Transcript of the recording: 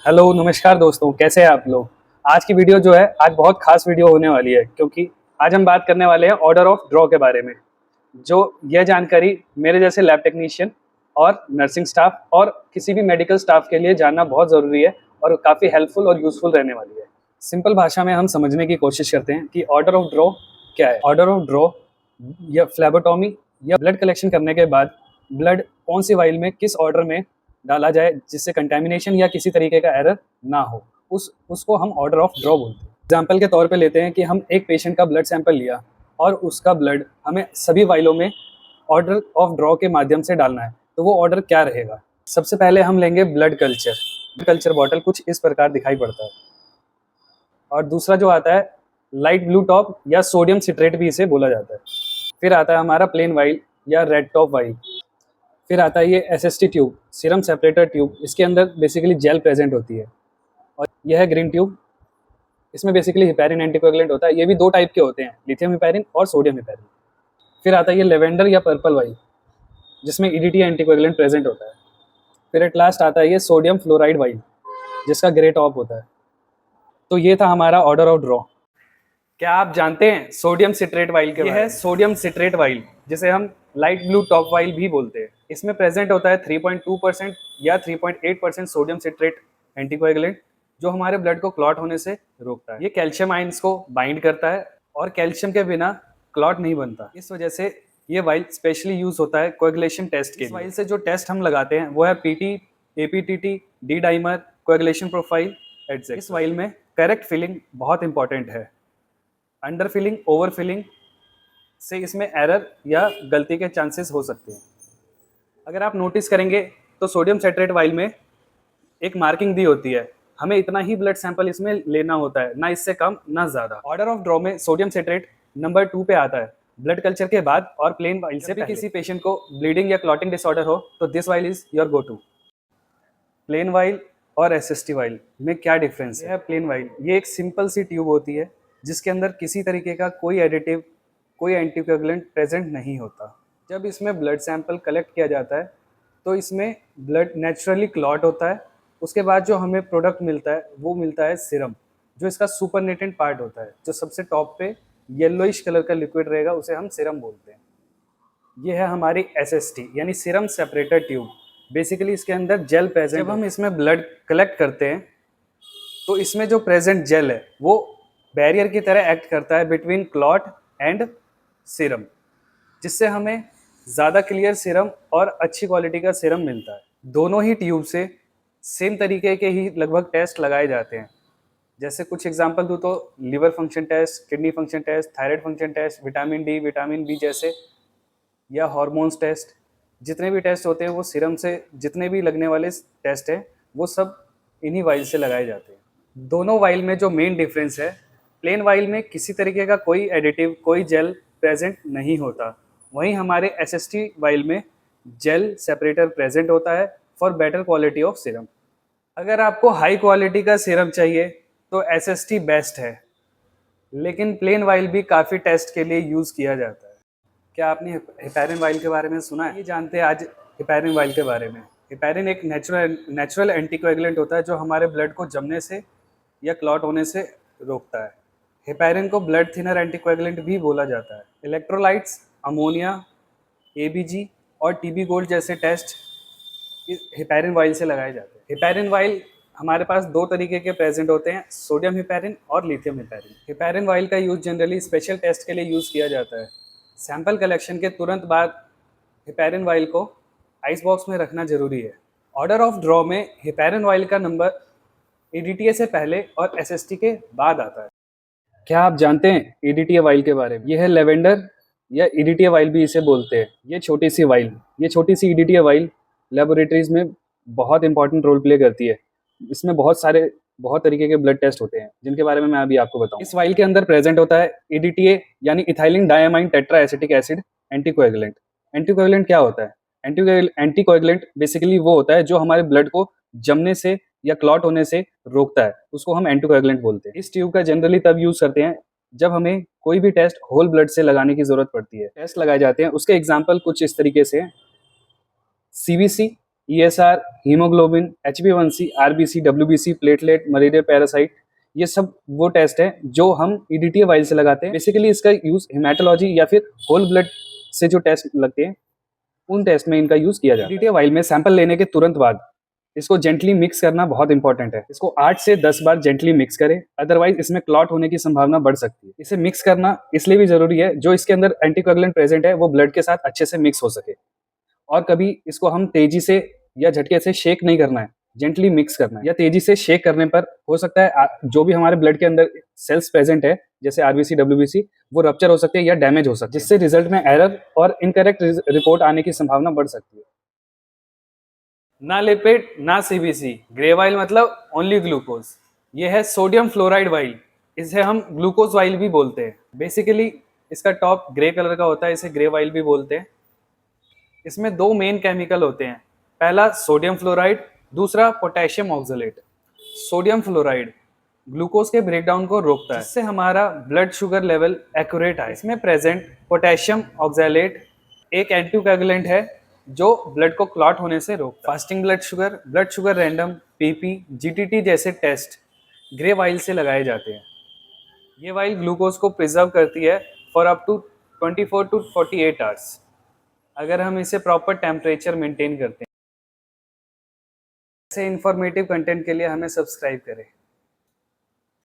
Hello नमस्कार दोस्तों, कैसे हैं आप लोग। आज की वीडियो जो है आज बहुत खास वीडियो होने वाली है, क्योंकि आज हम बात करने वाले हैं ऑर्डर ऑफ ड्रॉ के बारे में। जो यह जानकारी मेरे जैसे लैब टेक्नीशियन और नर्सिंग स्टाफ और किसी भी मेडिकल स्टाफ के लिए जानना बहुत ज़रूरी है और काफ़ी हेल्पफुल और यूज़फुल रहने वाली है। सिंपल भाषा में हम समझने की कोशिश करते हैं कि ऑर्डर ऑफ ड्रॉ क्या है। ऑर्डर ऑफ ड्रॉ या फ्लेबोटॉमी या ब्लड कलेक्शन करने के बाद ब्लड कौन सी वाइल में किस ऑर्डर में डाला जाए जिससे कंटेमिनेशन या किसी तरीके का एरर ना हो, उसको हम ऑर्डर ऑफ ड्रॉ बोलते हैं। एग्जाम्पल के तौर पे लेते हैं कि हम एक पेशेंट का ब्लड सैंपल लिया और उसका ब्लड हमें सभी वाइलों में ऑर्डर ऑफ ड्रॉ के माध्यम से डालना है, तो वो ऑर्डर क्या रहेगा। सबसे पहले हम लेंगे ब्लड कल्चर बॉटल कुछ इस प्रकार दिखाई पड़ता है। और दूसरा जो आता है लाइट ब्लू टॉप या सोडियम सिट्रेट भी इसे बोला जाता है। फिर आता है हमारा प्लेन वाइल या रेड टॉप वाइल। फिर आता है ये SST tube, serum separator tube. इसके अंदर बेसिकली जेल प्रेजेंट होती है। और यह है ग्रीन ट्यूब, इसमें बेसिकली हिपैरिन एंटीकोएगुलेंट होता है। ये भी दो टाइप के होते हैं, लिथियम हिपैरिन और सोडियम हिपैरिन। फिर आता है ये लेवेंडर या पर्पल वाइल, जिसमें ईडीटी एंटीकोएगुलेंट प्रेजेंट होता है। फिर एट लास्ट आता है ये सोडियम फ्लोराइड वाइल, जिसका ग्रे टॉप होता है। तो ये था हमारा ऑर्डर ऑफ ड्रॉ। क्या आप जानते हैं सोडियम सिट्रेट वाइल के बारे में? ये है सोडियम सिट्रेट वाइल, जिसे हम लाइट ब्लू टॉप वाइल भी बोलते हैं। इसमें प्रेजेंट होता है 3.2% या 3.8% सोडियम सिट्रेट एंटीकोएगुलेंट, जो हमारे ब्लड को क्लॉट होने से रोकता है। ये कैल्शियम आयंस को बाइंड करता है और कैल्शियम के बिना क्लॉट नहीं बनता। इस वजह से ये वाइल स्पेशली यूज होता है कोएगुलेशन टेस्ट के लिए। इस वाइल से जो टेस्ट हम लगाते हैं वो है PT, APTT, D dimer, coagulation profile etcetera. इस वाइल में करेक्ट फिलिंग बहुत इंपॉर्टेंट है। अंडर फिलिंग, ओवर फिलिंग से इसमें एरर या गलती के चांसेस हो सकते हैं। अगर आप नोटिस करेंगे तो सोडियम सिट्रेट वाइल में एक मार्किंग दी होती है, हमें इतना ही ब्लड सैंपल इसमें लेना होता है, ना इससे कम ना ज़्यादा। ऑर्डर ऑफ ड्रॉ में सोडियम सिट्रेट नंबर 2 पे आता है, ब्लड कल्चर के बाद और प्लेन वाइल से पहले। किसी पेशेंट को ब्लीडिंग या क्लॉटिंग डिसऑर्डर हो तो this vial is your go to. Plain vial और एसएसटी वाइल में क्या डिफरेंस है? प्लेन वाइल ये एक सिंपल सी ट्यूब होती है जिसके अंदर किसी तरीके का कोई एडिटिव, कोई एंटीकोएगुलेंट प्रेजेंट नहीं होता। जब इसमें ब्लड सैंपल कलेक्ट किया जाता है तो इसमें ब्लड नेचुरली क्लॉट होता है। उसके बाद जो हमें प्रोडक्ट मिलता है वो मिलता है सीरम, जो इसका सुपरनेटेंट पार्ट होता है। जो सबसे टॉप पे येलोइश कलर का लिक्विड रहेगा उसे हम सीरम बोलते हैं। ये है हमारी एसएसटी यानी सीरम सेपरेटर ट्यूब। बेसिकली इसके अंदर जेल प्रेजेंट। जब हम इसमें ब्लड कलेक्ट करते हैं तो इसमें जो प्रेजेंट जेल है वो बैरियर की तरह एक्ट करता है बिटवीन क्लॉट एंड सीरम, जिससे हमें ज़्यादा क्लियर सीरम और अच्छी क्वालिटी का सीरम मिलता है। दोनों ही ट्यूब से सेम तरीके के ही लगभग टेस्ट लगाए जाते हैं। जैसे कुछ एग्जांपल दूँ तो liver function test, kidney function test, thyroid function test, vitamin D, vitamin B जैसे, या हार्मोन्स टेस्ट। जितने भी टेस्ट होते हैं वो सीरम से, जितने भी लगने वाले टेस्ट हैं वो सब इन्हीं वाइल से लगाए जाते हैं। दोनों वाइल में जो मेन डिफरेंस है, प्लेन वाइल में किसी तरीके का कोई एडिटिव, कोई जेल प्रेजेंट नहीं होता। वहीं हमारे एसएसटी वाइल में जेल सेपरेटर प्रेजेंट होता है for better quality of serum. अगर आपको हाई क्वालिटी का सीरम चाहिए तो एसएसटी बेस्ट है, लेकिन प्लेन वाइल भी काफ़ी टेस्ट के लिए यूज़ किया जाता है। क्या आपने हिपैरिन वाइल के बारे में सुना है? ये जानते हैं आज हिपैरिन वाइल के बारे में। हिपैरिन एक नेचुरल एंटीकोएगुलेंट होता है जो हमारे ब्लड को जमने से या क्लॉट होने से रोकता है। हिपैरिन को ब्लड थिनर एंटीकोएगुलेंट भी बोला जाता है। इलेक्ट्रोलाइट्स, अमोनिया, एबीजी और टीबी गोल्ड जैसे टेस्ट हिपैरिन वाइल से लगाए जाते हैं। हिपैरिन वाइल हमारे पास दो तरीके के प्रेजेंट होते हैं, सोडियम हिपैरिन और लिथियम हिपैरिन। हिपैरिन वाइल का यूज़ जनरली स्पेशल टेस्ट के लिए यूज़ किया जाता है। सैंपल कलेक्शन के तुरंत बाद हिपैरिन वाइल को आइस बॉक्स में रखना जरूरी है। ऑर्डर ऑफ ड्रॉ में हिपैरिन वाइल का नंबर ईडीटीए से पहले और एसएसटी के बाद आता है। क्या आप जानते हैं ईडीटीए वाइल के बारे में? यह है लेवेंडर या ईडीटीए वाइल भी इसे बोलते हैं। ये छोटी सी ईडीटीए वाइल लेबोरेटरीज में बहुत इंपॉर्टेंट रोल प्ले करती है। इसमें बहुत तरीके के ब्लड टेस्ट होते हैं जिनके बारे में मैं अभी आपको बताऊं। इस वाइल के अंदर प्रेजेंट होता है ईडीटीए यानी ethylene diamine tetra acetic acid anticoagulant. Anticoagulant क्या होता है? एंटीकोएगुलेंट बेसिकली वो होता है जो हमारे ब्लड को जमने से या क्लॉट होने से रोकता है, उसको हम एंटीकोएगुलेंट बोलते हैं। इस ट्यूब का जनरली तब यूज करते हैं जब हमें कोई भी टेस्ट होल ब्लड से लगाने की जरूरत पड़ती है। टेस्ट लगाए जाते हैं उसके एग्जाम्पल कुछ इस तरीके से हैं: CBC, ESR, haemoglobin, HbA1c, RBC, WBC, platelet, malaria parasite, ये सब वो टेस्ट है जो हम EDTA वाइल से लगाते हैं। बेसिकली इसका यूज हेमाटोलॉजी या फिर होल ब्लड से जो टेस्ट लगते हैं उन टेस्ट में इनका यूज किया जाता है। EDTA वाइल में सैंपल लेने के तुरंत बाद इसको जेंटली मिक्स करना बहुत इंपॉर्टेंट है। इसको 8 से 10 बार जेंटली मिक्स करें, अदरवाइज इसमें क्लॉट होने की संभावना बढ़ सकती है। इसे मिक्स करना इसलिए भी जरूरी है, जो इसके अंदर एंटीकोगुलेंट प्रेजेंट है वो ब्लड के साथ अच्छे से मिक्स हो सके। और कभी इसको हम तेजी से या झटके से शेक नहीं करना है, जेंटली मिक्स करना है। या तेजी से शेक करने पर हो सकता है जो भी हमारे ब्लड के अंदर सेल्स प्रेजेंट है जैसे आरबीसी डब्ल्यूबीसी वो रप्चर हो सकते हैं या डैमेज हो सकते हैं, जिससे रिजल्ट में एरर और इनकरेक्ट रिपोर्ट आने की संभावना बढ़ सकती है। ना लिपिड ना सीबीसी, ग्रे वाइल मतलब ओनली ग्लूकोज। ये है सोडियम फ्लोराइड वाइल, इसे हम ग्लूकोज वाइल भी बोलते हैं। बेसिकली इसका टॉप ग्रे कलर का होता है, इसे ग्रे वाइल भी बोलते हैं। इसमें दो मेन केमिकल होते हैं, पहला सोडियम फ्लोराइड, दूसरा potassium oxalate. Sodium fluoride glucose के ब्रेकडाउन को रोकता है, जिससे हमारा ब्लड शुगर लेवल एक्यूरेट आए। इसमें प्रेजेंट पोटेशियम ऑक्सलेट एक एंटीकोगुलेंट है जो ब्लड को क्लॉट होने से रोकता है। Fasting blood sugar random, PP, GTT जैसे टेस्ट ग्रे वाइल से लगाए जाते हैं। ये वाइल ग्लूकोज को प्रिजर्व करती है for up to 24 to 48 hours, अगर हम इसे प्रॉपर टेम्परेचर मेंटेन करते हैं। ऐसे इंफॉर्मेटिव कंटेंट के लिए हमें सब्सक्राइब करें।